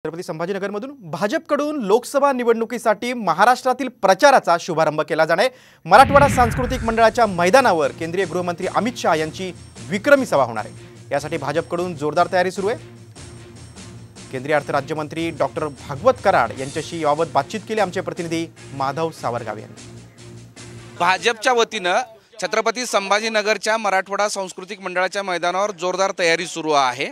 छत्रपती संभाजीनगरमधून भाजपकडून लोकसभा निवडणुकीसाठी महाराष्ट्रातील प्रचाराचा शुभारंभ केला जाणार आहे। मराठवाडा सांस्कृतिक मंडळाच्या मैदानावर केंद्रीय गृहमंत्री अमित शाह यांची विक्रमी सभा होणार आहे। यासाठी भाजपकडून जोरदार तयारी सुरू आहे। केंद्रीय अर्थ राज्यमंत्री डॉक्टर भागवत कराड यांच्याशी याबाबत बातचीत केली आमचे प्रतिनिधी माधव सावरगावे यांनी। भाजपच्या वतीने छत्रपती संभाजीनगरच्या मराठवाडा सांस्कृतिक मंडळाच्या मैदानावर जोरदार तयारी सुरू आहे।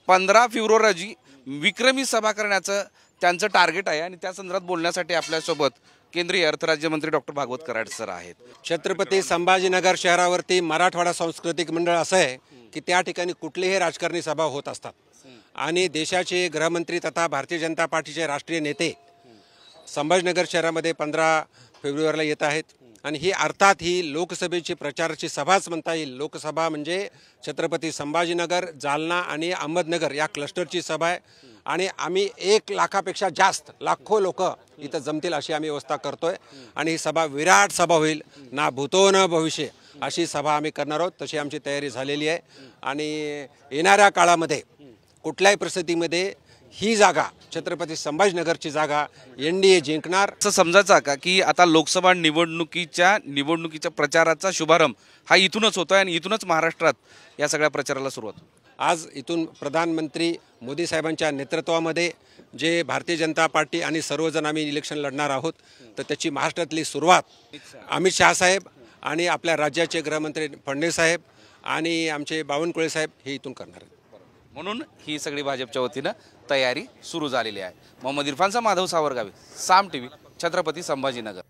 15 फेब्रुवारी रोजी विक्रमी सभा करण्याचं त्यांचं टार्गेट आहे आणि त्या संदर्भात बोलण्यासाठी आपल्यासोबत केंद्रीय अर्थ राज्यमंत्री डॉक्टर भागवत कराड सर आहेत। छत्रपती संभाजीनगर शहरावरती मराठवाडा सांस्कृतिक मंडळ असं आहे की त्या ठिकाणी कुठलीही राजकारणी सभा होत असतात आणि देशाचे गृहमंत्री तथा भारतीय जनता पार्टीचे राष्ट्रीय नेते संभाजीनगर शहरामध्ये 15 फेब्रुवारीला येत आहेत आणि ही अर्थात ही लोकसभेची प्रचाराची सभाच म्हणता येईल। लोकसभा म्हणजे छत्रपती संभाजीनगर, जालना आणि अहमदनगर या क्लस्टरची सभा आहे आणि आम्ही 1 लाखापेक्षा जास्त लाखो लोक इथं जमतील अशी आम्ही व्यवस्था करतोय आणि ही सभा विराट सभा होईल, ना भूतो न भविष्य अशी सभा आम्ही करणार आहोत। तशी आमची तयारी झालेली आहे आणि येणाऱ्या काळामध्ये कुठल्याही परिस्थितीमध्ये ही जागा छत्रपती संभाजीनगरची जागा एनडीए जिंकणार असं समजायचं का की आता लोकसभा निवडणुकीच्या प्रचाराचा शुभारंभ हा इथूनच होतोय आणि इथूनच महाराष्ट्रात या सगळ्या प्रचाराला सुरुवात। आज इथून प्रधानमंत्री मोदी साहेबांच्या नेतृत्वामध्ये जे भारतीय जनता पार्टी आणि सर्वजण आम्ही इलेक्शन लढणार आहोत तर त्याची महाराष्ट्रातली सुरुवात अमित शाह साहेब आणि आपल्या राज्याचे गृहमंत्री फडणवीस साहेब आणि आमचे बावनकुळे साहेब हे इथून करणार आहेत। म्हणून ही सगळी भाजपच्या वतीने तयारी सुरू झालेली आहे। मोहम्मद इरफानचा माधव सावरगावे, साम टीव्ही, छत्रपती संभाजीनगर।